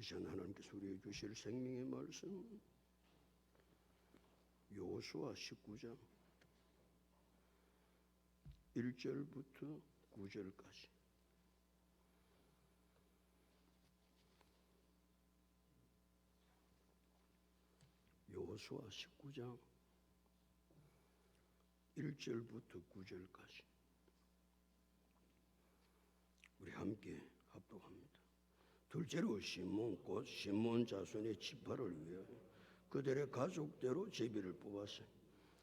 이 시간 하나님께서 우리에게 주실 생명의 말씀 여호수아 19장 1절부터 9절까지. 여호수아 19장 1절부터 9절까지 우리 함께 합독합니다. 둘째로 시몬 곧 시몬 자손의 지파를 위하여 그들의 가족대로 제비를 뽑았어요.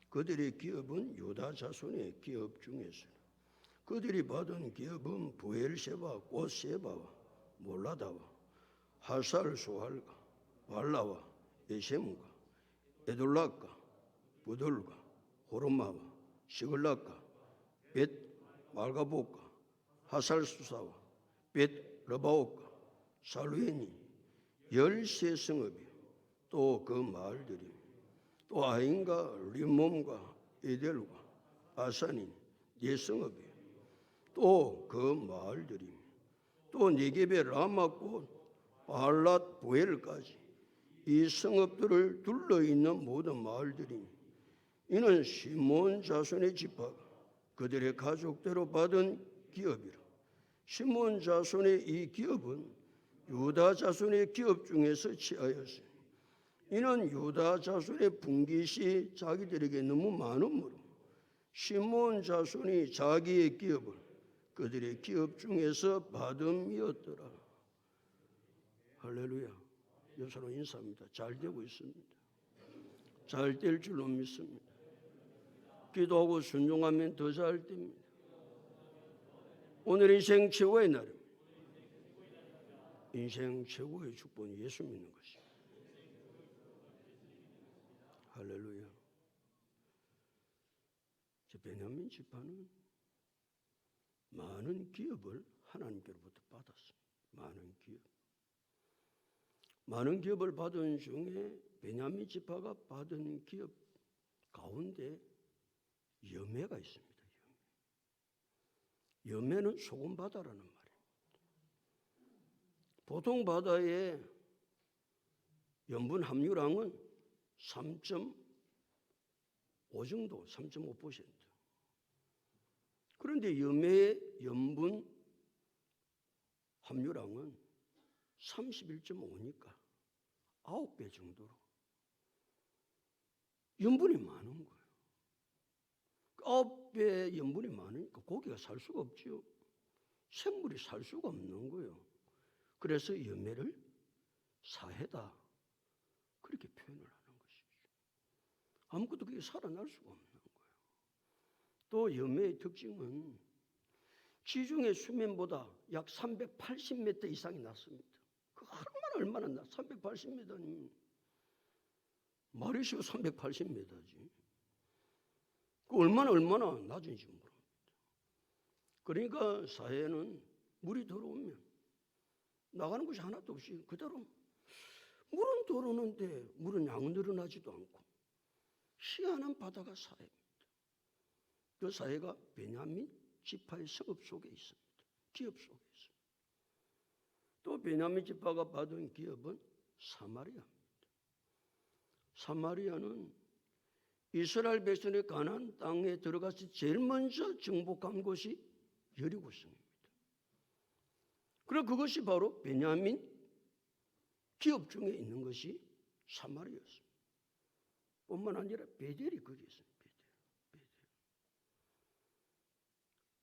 그들의 기업은 유다 자손의 기업 중에서 그들이 받은 기업은 부엘세바 곧 세바와 몰라다와 하살소할과 발라와 에셈과 에돌락과 부돌과 호르마와 시글락과 벳 말가복과 하살수사와 벳 러바옥과 살루엔이 13성읍이요 또 그 마을들이 또 아인과 림몬과 에델과 아산인 4성읍이요 또 그 마을들이 또 네겝의 라마 곧 발랏 부엘까지 이 성읍들을 둘러있는 모든 마을들이 이는 시몬 자손의 지파가 그들의 가족대로 받은 기업이라. 시몬 자손의 이 기업은 유다 자손의 기업 중에서 취하였으니 이는 유다 자손의 분깃이 자기들에게 너무 많으므로 시몬 자손이 자기의 기업을 그들의 기업 중에서 받음이었더라. 할렐루야. 여서로 인사합니다. 잘 되고 있습니다. 잘 될 줄로 믿습니다. 기도하고 순종하면 더 잘 됩니다. 오늘 인생 최고의 날입니다. 인생 최고의 축복은 예수 믿는 것입니다. 할렐루야. 베냐민 지파는 많은 기업을 하나님께로부터 받았습니다. 많은 기업을 받은 중에 베냐민 지파가 받은 기업 가운데 여매가 있습니다. 여매는 소금 바다라는 말입니다. 보통 바다의 염분 함유량은 3.5 정도, 3.5%. 그런데 염매의 염분 함유량은 31.5니까 9배 정도로 염분이 많은 거예요. 9배 염분이 많으니까 고기가 살 수가 없지요. 생물이 살 수가 없는 거예요. 그래서 염매를 사해다 그렇게 표현을 하는 것이죠. 아무것도 그게 살아날 수가 없는 거예요. 또 염매의 특징은 지중해 수면보다 약 380m 이상이 낮습니다. 그 얼마나 낮? 380m는 말이 쉬워 380m지. 그 얼마나 낮은지 모릅니다. 그러니까 사해는 물이 들어오면 나가는 곳이 하나도 없이 그대로 물은 들어오는데 물은 양 늘어나지도 않고 희한한 바다가 사해입니다. 그 사해가 베냐민 지파의 성읍 속에 있습니다. 기업 속에 있습니다. 또 베냐민 지파가 받은 기업은 사마리아입니다. 사마리아는 이스라엘 백성의 가나안 땅에 들어가서 제일 먼저 정복한 곳이 여리고성입니다. 그리고 그것이 바로 베냐민 기업 중에 있는 것이 사마리아였습니다. 뿐만 아니라 베델이 거기 있습니다. 베델.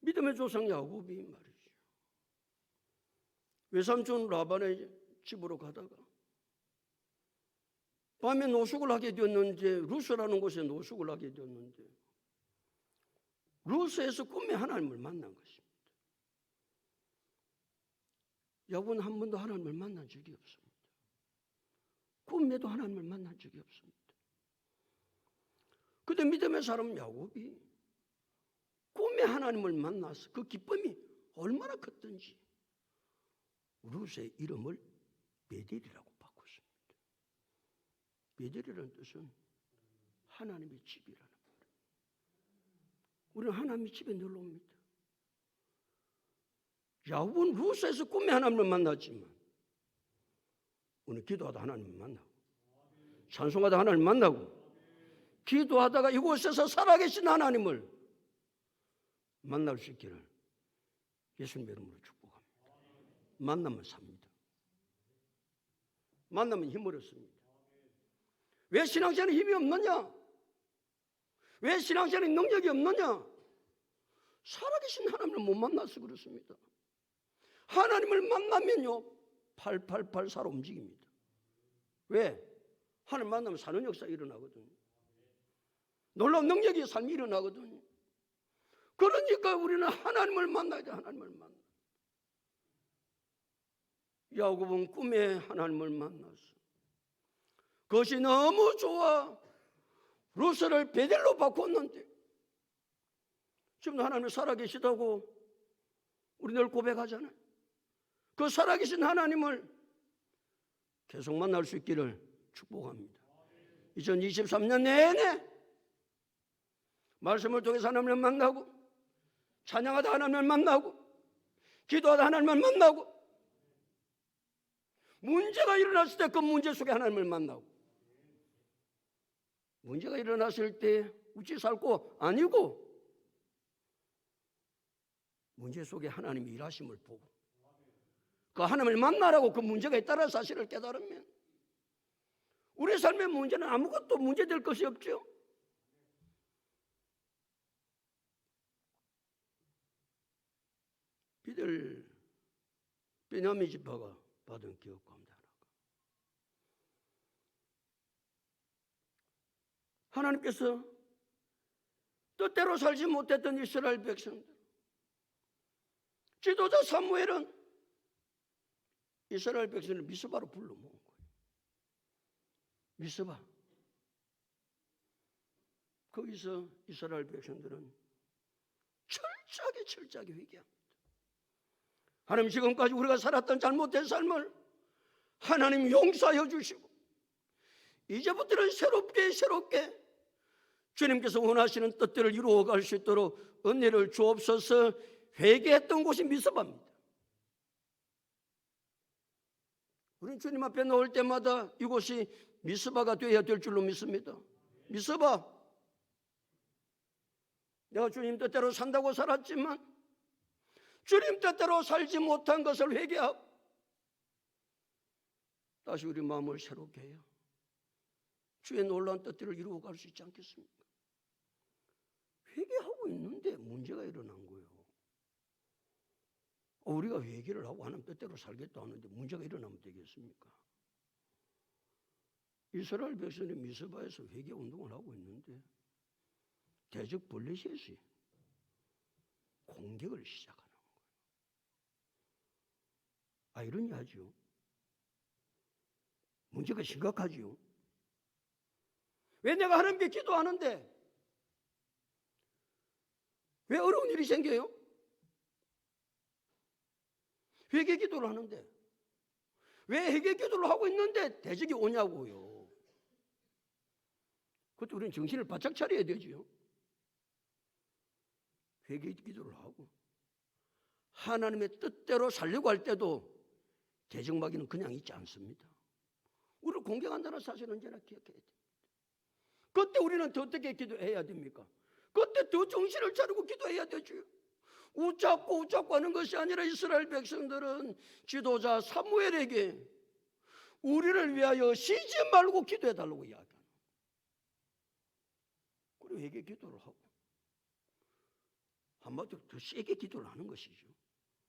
믿음의 조상 야곱이 말이죠. 외삼촌 라반의 집으로 가다가 밤에 노숙을 하게 되었는데 루스라는 곳에 노숙을 하게 되었는데 루스에서 꿈에 하나님을 만난 것입니다. 야곱은 한 번도 하나님을 만난 적이 없습니다. 꿈에도 하나님을 만난 적이 없습니다. 그런데 믿음의 사람 야곱이 꿈에 하나님을 만나서 그 기쁨이 얼마나 컸던지 루스의 이름을 베델이라고 바꿨습니다. 베델이라는 뜻은 하나님의 집이라는 말이에요. 우리는 하나님의 집에 놀러 옵니다. 야곱은 루스에서 꿈에 하나님을 만났지만 우리 기도하다 하나님을 만나고, 찬송하다 하나님을 만나고, 기도하다가 이곳에서 살아계신 하나님을 만날 수 있기를 예수님 이름으로 축복합니다. 만나면 삽니다. 만나면 힘을 얻습니다. 왜 신앙생활에 힘이 없느냐? 왜 신앙생활에 능력이 없느냐? 살아계신 하나님을 못 만나서 그렇습니다. 하나님을 만나면요, 888 살아 움직입니다. 왜? 하나님 만나면 사는 역사가 일어나거든요. 놀라운 능력의 삶이 일어나거든요. 그러니까 우리는 하나님을 만나야 돼. 하나님을 만나. 야곱은 꿈에 하나님을 만났어. 그것이 너무 좋아. 루스를 베델로 바꿨는데 지금 하나님이 살아계시다고 우리 늘 고백하잖아요. 그 살아계신 하나님을 계속 만날 수 있기를 축복합니다. 2023년 내내 말씀을 통해서 하나님을 만나고, 찬양하다 하나님을 만나고, 기도하다 하나님을 만나고, 문제가 일어났을 때 그 문제 속에 하나님을 만나고, 문제가 일어났을 때 우찌 살고 아니고 문제 속에 하나님이 일하심을 보고 그 하나님을 만나라고 그 문제가 있다는 사실을 깨달으면 우리 삶의 문제는 아무것도 문제될 것이 없죠. 베냐민 지파가 받은 기업 가운데 하나님께서 뜻대로 살지 못했던 이스라엘 백성들, 지도자 사무엘은 이스라엘 백성을 미스바로 불러 모은 거예요. 미스바. 거기서 이스라엘 백성들은 철저하게 회개합니다. 하나님, 지금까지 우리가 살았던 잘못된 삶을 하나님 용서하여 주시고 이제부터는 새롭게 주님께서 원하시는 뜻들을 이루어갈 수 있도록 은혜를 주옵소서. 회개했던 곳이 미스바입니다. 우리는 주님 앞에 나올 때마다 이곳이 미스바가 되어야 될 줄로 믿습니다. 미스바, 내가 주님 뜻대로 산다고 살았지만 주님 뜻대로 살지 못한 것을 회개하고 다시 우리 마음을 새롭게 해요. 주의 놀라운 뜻들을 이루어갈 수 있지 않겠습니까? 회개하고 있는데 문제가 일어난 거예요. 우리가 회개를 하고 하나님 뜻대로 살겠다 하는데 문제가 일어나면 되겠습니까? 이스라엘 백성이 미스바에서 회개 운동을 하고 있는데 대적 블레셋이 공격을 시작하는 거예요. 아이러니하죠. 문제가 심각하죠. 왜 내가 하나님께 기도하는데 왜 어려운 일이 생겨요? 회개 기도를 하는데 왜 회개 기도를 하고 있는데 대적이 오냐고요. 그것도 우리는 정신을 바짝 차려야 되죠. 회개 기도를 하고 하나님의 뜻대로 살려고 할 때도 대적마귀는 그냥 있지 않습니다. 우리를 공격한다는 사실을 언제나 기억해야 됩니다. 그때 우리는 더 어떻게 기도해야 됩니까? 그때 더 정신을 차리고 기도해야 되죠. 웃잡고 하는 것이 아니라 이스라엘 백성들은 지도자 사무엘에게 우리를 위하여 쉬지 말고 기도해달라고 이야기하는 거예요. 그리고 회개 기도를 하고 한마디로 더 세게 기도를 하는 것이죠.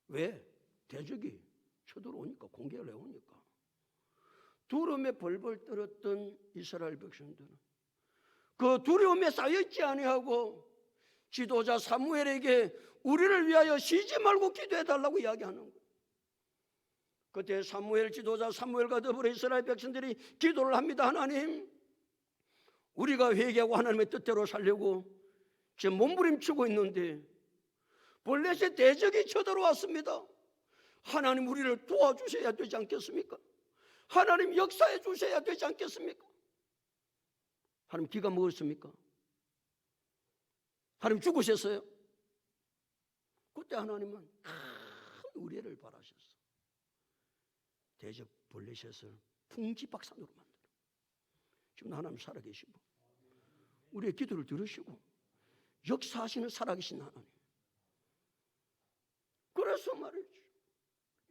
왜? 대적이 쳐들어오니까, 공격을 해오니까. 두려움에 벌벌 떨었던 이스라엘 백성들은 그 두려움에 쌓여있지 아니하고 지도자 사무엘에게 우리를 위하여 쉬지 말고 기도해달라고 이야기하는 거예요. 그때 사무엘, 지도자 사무엘과 더불어 이스라엘 백성들이 기도를 합니다. 하나님, 우리가 회개하고 하나님의 뜻대로 살려고 지금 몸부림치고 있는데 블레셋 대적이 쳐들어왔습니다. 하나님, 우리를 도와주셔야 되지 않겠습니까? 하나님, 역사해 주셔야 되지 않겠습니까? 하나님, 기가 먹었습니까? 하나님, 죽으셨어요? 그때 하나님은 큰 우레를 바라셨어. 대적 블레셋을 풍지박산으로 만들어. 지금 하나님 살아계시고 우리의 기도를 들으시고 역사하시는 살아계신 하나님. 그래서 말이죠,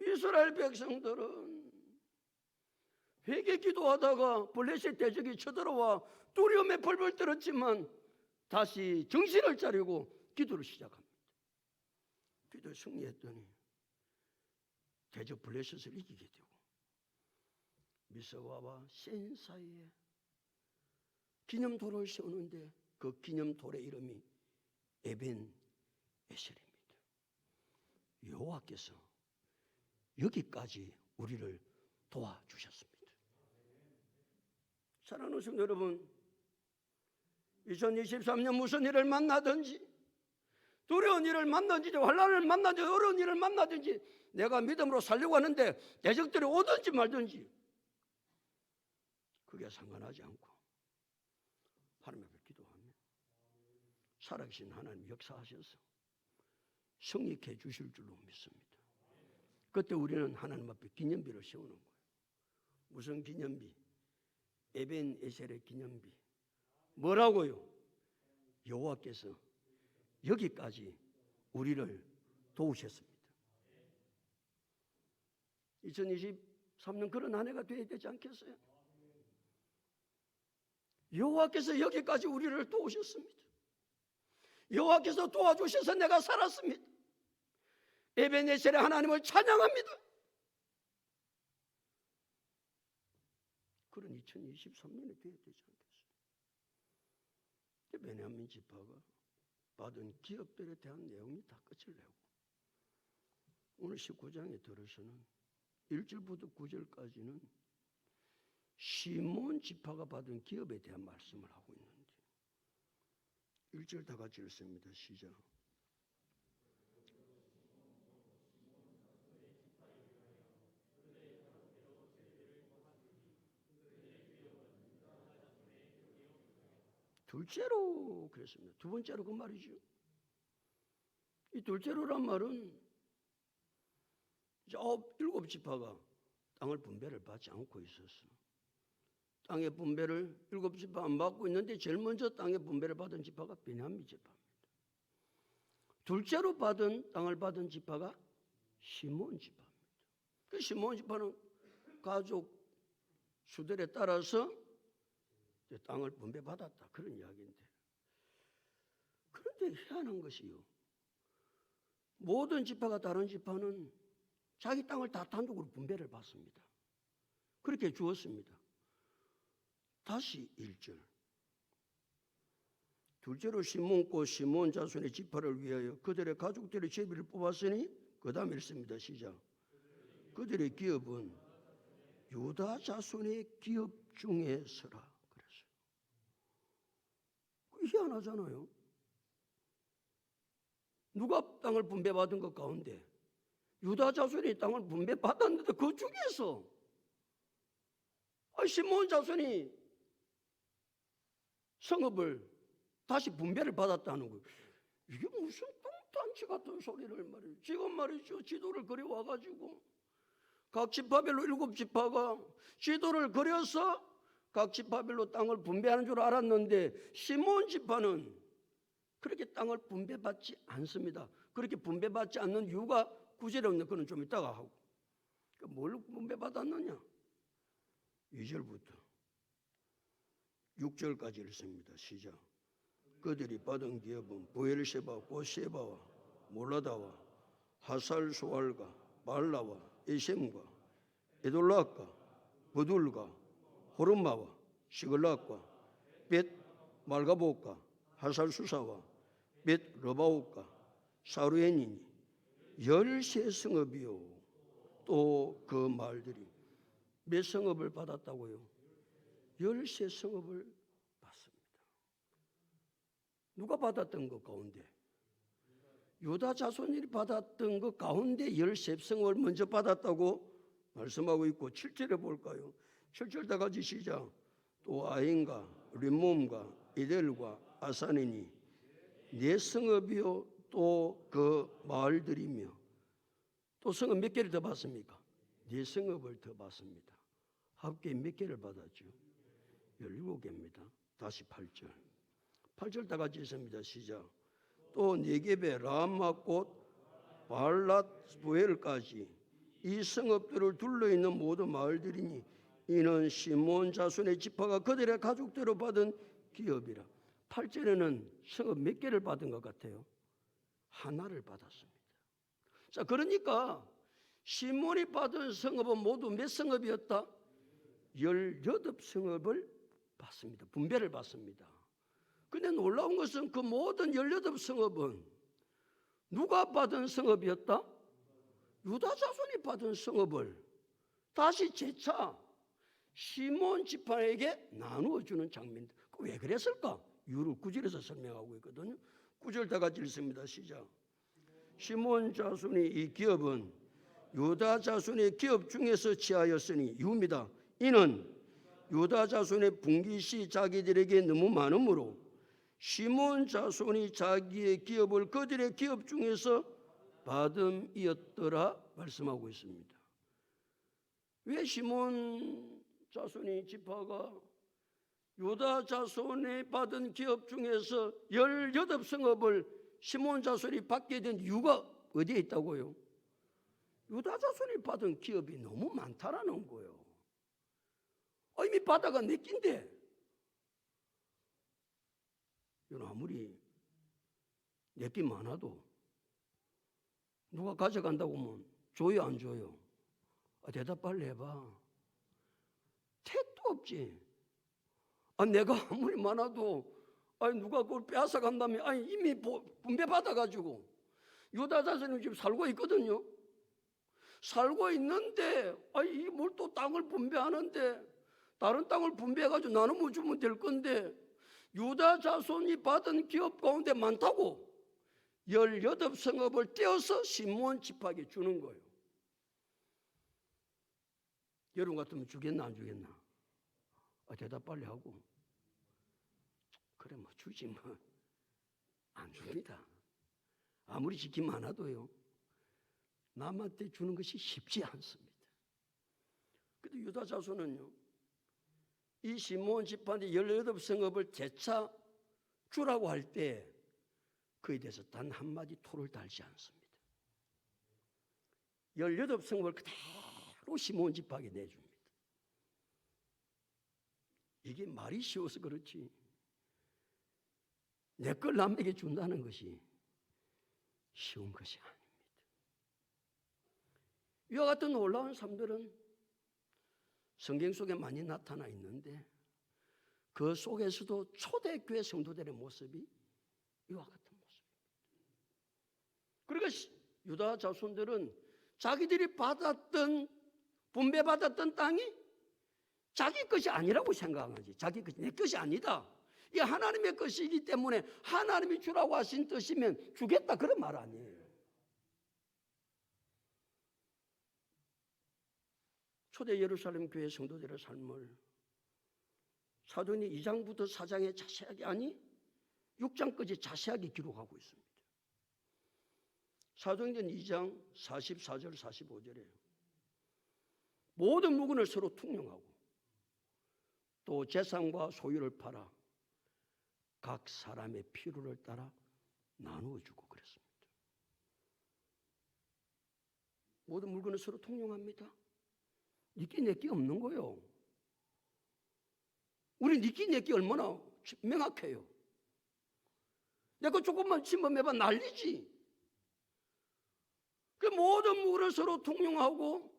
이스라엘 백성들은 회개 기도하다가 블레셋 대적이 쳐들어와 두려움에 벌벌 떨었지만 다시 정신을 차리고 기도를 시작합니다. 기도에 승리했더니 대적 블레셋을 이기게 되고 미스바와 센 사이에 기념돌을 세우는데 그 기념돌의 이름이 에벤 에셀입니다. 여호와께서 여기까지 우리를 도와주셨습니다. 사랑하는 성도 여러분, 2023년 무슨 일을 만나든지, 두려운 일을 만나든지, 환난을 만나든지, 어려운 일을 만나든지 내가 믿음으로 살려고 하는데 대적들이 오든지 말든지 그게 상관하지 않고 하나님 앞에 기도하면 살아계신 하나님 역사하셔서 승리케 해 주실 줄로 믿습니다. 그때 우리는 하나님 앞에 기념비를 세우는 거예요. 무슨 기념비? 에벤 에셀의 기념비. 뭐라고요? 여호와께서 여기까지 우리를 도우셨습니다. 2023년 그런 한 해가 되어야 되지 않겠어요? 여호와께서 여기까지 우리를 도우셨습니다. 여호와께서 도와주셔서 내가 살았습니다. 에벤에셀의 하나님을 찬양합니다. 그런 2023년이 되어야 되지 않겠어요? 베냐민 지파가 받은 기업들에 대한 내용이 다 끝을 내고 오늘 19장에 들어서는 1절부터 9절까지는 시몬 지파가 받은 기업에 대한 말씀을 하고 있는데 1절 다 같이 읽습니다. 시작. 둘째로 그랬습니다. 두 번째로 그 말이죠. 이 둘째로란 말은 일곱 지파가 땅을 분배를 받지 않고 있었어. 땅의 분배를 일곱 지파 안 받고 있는데 제일 먼저 땅의 분배를 받은 지파가 베냐민 지파입니다. 둘째로 땅을 받은 지파가 시몬 지파입니다. 그 시몬 지파는 가족 수들에 따라서 땅을 분배받았다 그런 이야기인데, 그런데 희한한 것이요, 모든 지파가 다른 지파는 자기 땅을 다 단독으로 분배를 받습니다. 그렇게 주었습니다. 다시 1절. 둘째로 시몬과 시몬 자손의 지파를 위하여 그들의 가족들의 제비를 뽑았으니 그 다음에 읽습니다. 시작. 그들의 기업은 유다 자손의 기업 중에서라. 그랬어요. 희한하잖아요. 누가 땅을 분배받은 것 가운데 유다 자손이 땅을 분배받았는데 그 중에서 시몬 자손이 성읍을 다시 분배를 받았다는 거예요. 이게 무슨 똥단지 같은 소리를 말이에요. 지금 말이죠, 지도를 그려와가지고 각 지파별로 7지파가 지도를 그려서 각 지파별로 땅을 분배하는 줄 알았는데 시몬 지파는 그렇게 땅을 분배받지 않습니다. 그렇게 분배받지 않는 이유가 구절에 없는 그는 좀 이따가 하고. 뭘 분배받았느냐? 2절부터 6절까지 읽습니다. 시작. 그들이 받은 기업은 부엘세바, 고세바와 몰라다와 하살소알과 말라와 에셈과 에돌락과 버둘과 호르마와 시글락과 벳 말가복과 하살수사와 벳 러바옥과 사루엔이니 13성읍이요. 또 그 말들이 몇 성읍을 받았다고요? 13성읍을 받습니다. 누가 받았던 것 가운데? 유다 자손이 받았던 것 가운데 13성읍을 먼저 받았다고 말씀하고 있고 7절에 볼까요? 7절 다 같이 시작. 또 아인과 림몬과 이델과 아사니니 4성읍이요. 또 그 마을들이며, 또 성읍 몇 개를 더 받습니까? 4성읍을 더 받습니다. 합계 몇 개를 받았죠? 17개입니다. 다시 8절. 8절 다 같이 있습니다. 시작. 또 네겝의 라마 곧 발랏 부엘까지 이 성읍들을 둘러있는 모든 마을들이니 이는 시몬 자손의 지파가 그들의 가족대로 받은 기업이라. 8절에는 성읍 몇 개를 받은 것 같아요? 하나를 받았습니다. 자, 그러니까 시몬이 받은 성읍은 모두 몇 성읍이었다? 18성읍을 받습니다. 분배를 받습니다. 근데 놀라운 것은 그 모든 18성읍은 누가 받은 성읍이었다? 유다 자손이 받은 성읍을 다시 재차 시몬 지파에게 나누어 주는 장면입니다. 왜 그랬을까? 이유를 9절에서 설명하고 있거든요. 9절 다 같이 읽습니다. 시작. 시몬 자손이 이 기업은 유다 자손의 기업 중에서 취하였으니 이유입니다. 이는 유다 자손의 분깃이 자기들에게 너무 많으므로 시몬 자손이 자기의 기업을 그들의 기업 중에서 받음이었더라 말씀하고 있습니다. 왜 시몬 자손이 지파가 유다 자손이 받은 기업 중에서 18성읍을 시몬 자손이 받게 된 이유가 어디에 있다고요? 유다 자손이 받은 기업이 너무 많다라는 거예요. 이미 바다가 내 낀데 이건 아무리 내끼 많아도 누가 가져간다고 하면 줘요 안 줘요? 대답 빨리 해봐. 택도 없지. 내가 아무리 많아도 누가 그걸 빼앗아 간다면 이미 분배 받아가지고 유다 자손이 지금 살고 있거든요. 살고 있는데 이게 뭘 또 땅을 분배하는데 다른 땅을 분배해가지고 나눠 주면 될 건데 유다 자손이 받은 기업 가운데 많다고 18성읍을 떼어서 시몬 지파에게 주는 거예요. 여러분 같으면 주겠나 안 주겠나? 대답 빨리 하고. 그래 뭐 주지 뭐. 안 줍니다. 아무리 지키 많아도요. 남한테 주는 것이 쉽지 않습니다. 근데 유다 자손은요. 이 시몬 지파한테 18성읍을 재차 주라고 할 때 그에 대해서 단 한마디 토를 달지 않습니다. 18성읍을 그대로 시몬 지파에게 내줍니다. 이게 말이 쉬워서 그렇지 내 걸 남에게 준다는 것이 쉬운 것이 아닙니다. 이와 같은 놀라운 삶들은 성경 속에 많이 나타나 있는데 그 속에서도 초대교회 성도들의 모습이 이와 같은 모습입니다. 그러니까 유다 자손들은 자기들이 받았던 분배받았던 땅이 자기 것이 아니라고 생각하지. 자기 것이 내 것이 아니다. 이게 하나님의 것이기 때문에 하나님이 주라고 하신 뜻이면 주겠다 그런 말 아니에요. 초대 예루살렘 교회 성도들의 삶을 사도행전 2장부터 4장에 자세하게 6장까지 자세하게 기록하고 있습니다. 사도행전 2장 44절 45절에 모든 물건을 서로 통용하고 또 재산과 소유를 팔아 각 사람의 필요를 따라 나누어 주고 그랬습니다. 모든 물건을 서로 통용합니다. 니끼 내끼 없는 거예요. 우리 니끼 내끼 얼마나 명확해요. 내가 조금만 침범해봐 난리지. 그 모든 물건을 서로 통용하고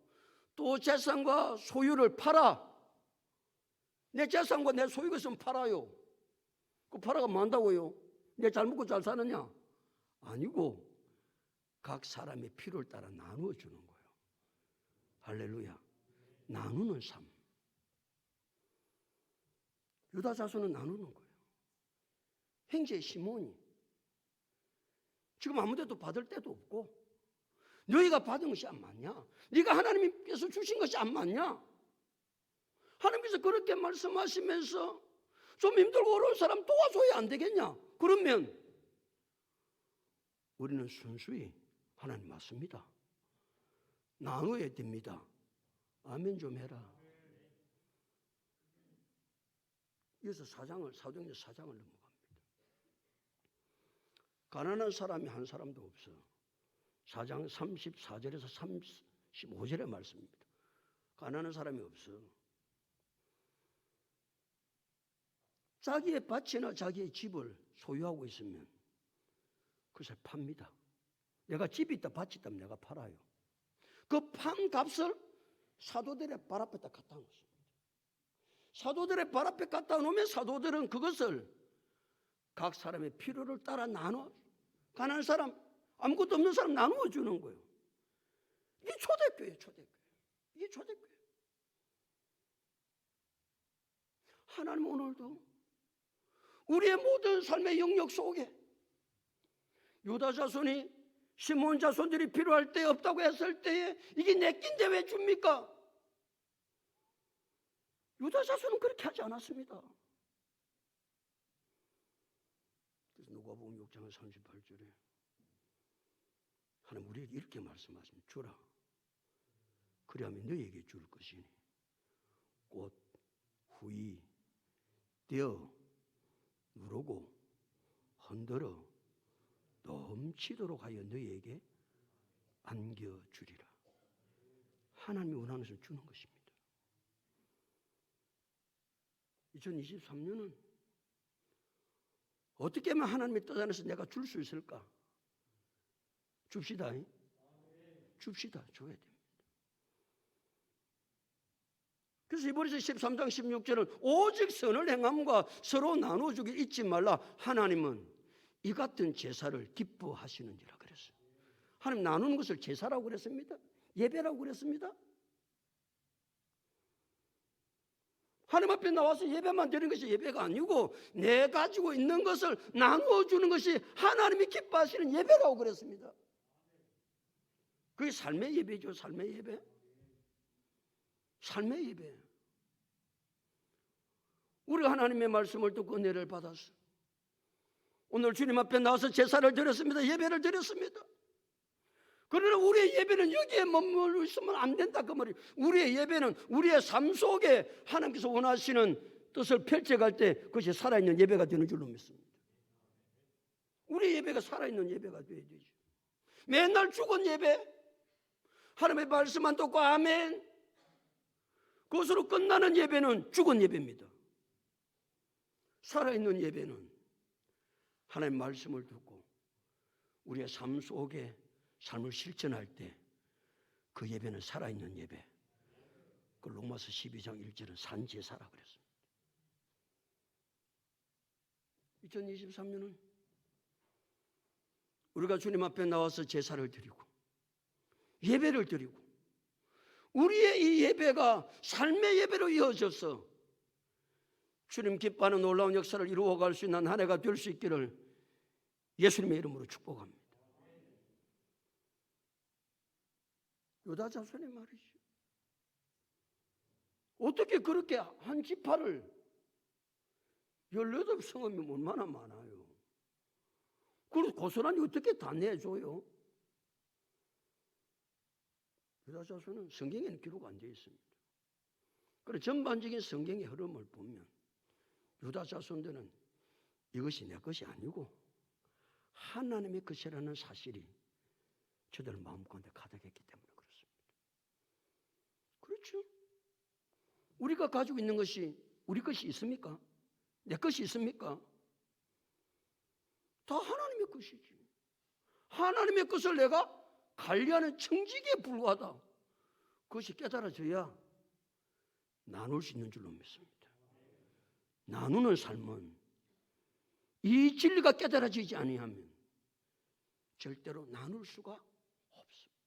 또 재산과 소유를 팔아. 내 재산과 내 소유가 있으면 팔아요. 그 팔아가 뭐 한다고요? 내 잘 먹고 잘 사느냐? 아니고 각 사람의 필요를 따라 나누어 주는 거예요. 할렐루야. 나누는 삶. 유다 자손은 나누는 거예요. 형제 시몬이 지금 아무 데도 받을 데도 없고 너희가 받은 것이 안 맞냐? 네가 하나님께서 주신 것이 안 맞냐? 하나님께서 그렇게 말씀하시면서 좀 힘들고 어려운 사람 도와줘야 안 되겠냐? 그러면 우리는 순수히 하나님 맞습니다. 나누어야 됩니다. 아멘 좀 해라. 이어서 사도행전 4장을 넘어갑니다. 가난한 사람이 한 사람도 없어. 4장 34절에서 35절의 말씀입니다. 가난한 사람이 없어. 자기의 밭이나 자기의 집을 소유하고 있으면 그것을 팝니다. 내가 집이 있다 밭이 있다면 내가 팔아요. 그 판 값을 사도들의 발 앞에다 갖다 놓습니다. 사도들의 발 앞에 갖다 놓으면 사도들은 그것을 각 사람의 필요를 따라 나눠, 가난한 사람, 아무것도 없는 사람 나누어 주는 거예요. 이게 초대교회예요. 이게 초대교회. 하나님 오늘도 우리의 모든 삶의 영역 속에 유다 자손이 시몬 자손들이 필요할 때 없다고 했을 때에 이게 내 낀데 왜 줍니까? 유다 자손은 그렇게 하지 않았습니다. 그래서 누가복음 6장 38절에 하나님 우리에게 이렇게 말씀하십니다. 주라. 그리하면 너희에게 줄 것이니 곧 후이 되어 누르고 흔들어 넘치도록 하여 너희에게 안겨주리라. 하나님이 원하는 것을 주는 것입니다. 2023년은 어떻게 하면 하나님의 뜻 안에서 내가 줄 수 있을까? 줍시다. 줍시다. 줘야 됩니다. 그래서 이번에서 13장 16절은 오직 선을 행함과 서로 나눠주기 잊지 말라. 하나님은 이 같은 제사를 기뻐하시는지라 그랬어요. 하나님 나누는 것을 제사라고 그랬습니다. 예배라고 그랬습니다. 하나님 앞에 나와서 예배만 드리는 것이 예배가 아니고 내 가지고 있는 것을 나누어 주는 것이 하나님이 기뻐하시는 예배라고 그랬습니다. 그게 삶의 예배죠. 삶의 예배. 삶의 예배. 우리가 하나님의 말씀을 듣고 은혜를 받았어. 오늘 주님 앞에 나와서 제사를 드렸습니다. 예배를 드렸습니다. 그러나 우리의 예배는 여기에 머물러 있으면 안 된다 그 말이에요. 우리의 예배는 우리의 삶 속에 하나님께서 원하시는 뜻을 펼쳐갈 때 그것이 살아있는 예배가 되는 줄로 믿습니다. 우리의 예배가 살아있는 예배가 되어야 되죠. 맨날 죽은 예배, 하나님의 말씀만 듣고 아멘, 그것으로 끝나는 예배는 죽은 예배입니다. 살아있는 예배는 하나님의 말씀을 듣고 우리의 삶 속에 삶을 실천할 때 그 예배는 살아있는 예배. 그 로마서 12장 1절은 산제사라 그랬습니다. 2023년은 우리가 주님 앞에 나와서 제사를 드리고 예배를 드리고 우리의 이 예배가 삶의 예배로 이어져서 주님 기뻐하는 놀라운 역사를 이루어갈 수 있는 한 해가 될 수 있기를 예수님의 이름으로 축복합니다. 유다 자손의 말이죠. 어떻게 그렇게 한 지파를 18성읍이 얼마나 많아요. 그걸 고스란히 어떻게 다 내줘요? 유다 자손은 성경에는 기록 안 되어 있습니다. 그리고 전반적인 성경의 흐름을 보면 유다 자손들은 이것이 내 것이 아니고 하나님의 것이라는 사실이 저들 마음 가운데 가득했기 때문에 그렇습니다. 그렇죠? 우리가 가지고 있는 것이 우리 것이 있습니까? 내 것이 있습니까? 다 하나님의 것이지. 하나님의 것을 내가 관리하는 청지기에 불과하다. 그것이 깨달아져야 나눌 수 있는 줄로 믿습니다. 나누는 삶은 이 진리가 깨달아지지 아니하면 절대로 나눌 수가 없습니다.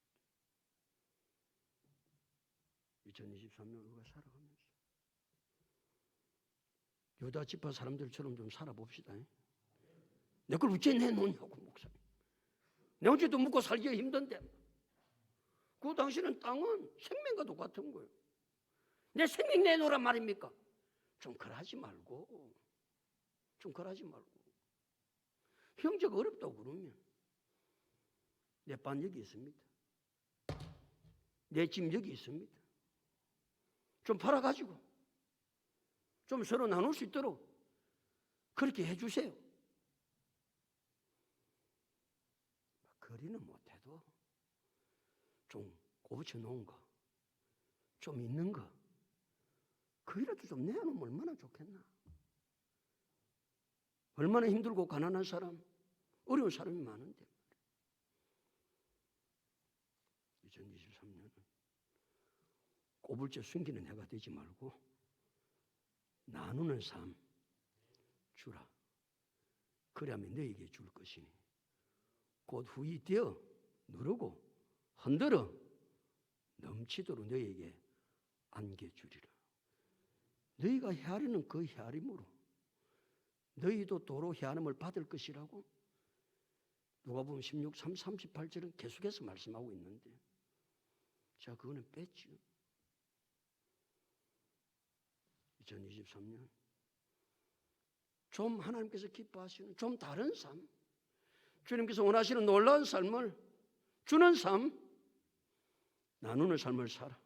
2023년 우리가 살아가면서 유다 지파 사람들처럼 좀 살아봅시다. 내 걸 어째 내놓냐고 목사님. 내 어째도 묵고 살기가 힘든데. 그 당시는 땅은 생명과 똑같은 거예요. 내 생명 내놓으란 말입니까? 좀 그러지 말고. 형제가 어렵다고 그러면 내 반 여기 있습니다. 내 짐 여기 있습니다. 좀 팔아가지고 좀 서로 나눌 수 있도록 그렇게 해주세요. 거리는 못해도 좀 고쳐 놓은 거, 좀 있는 거, 그이라도 좀 내놓으면 얼마나 좋겠나. 얼마나 힘들고 가난한 사람, 어려운 사람이 많은데. 2023년은 꼬불째 숨기는 해가 되지 말고 나누는 삶 주라. 그래야만 너에게 줄 것이니 곧 후이 되어 누르고 흔들어 넘치도록 너에게 안겨주리라. 너희가 헤아리는 그 헤아림으로 너희도 도로 헤아림을 받을 것이라고 누가복음 16, 38절은 계속해서 말씀하고 있는데, 자, 그거는 뺐죠. 2023년 좀 하나님께서 기뻐하시는 좀 다른 삶, 주님께서 원하시는 놀라운 삶을 주는 삶, 나누는 삶을 살아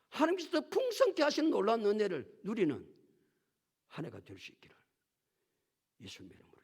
하나님께서 더 풍성케 하시는 놀라운 은혜를 누리는 한 해가 될 수 있기를 예수님의 이름으로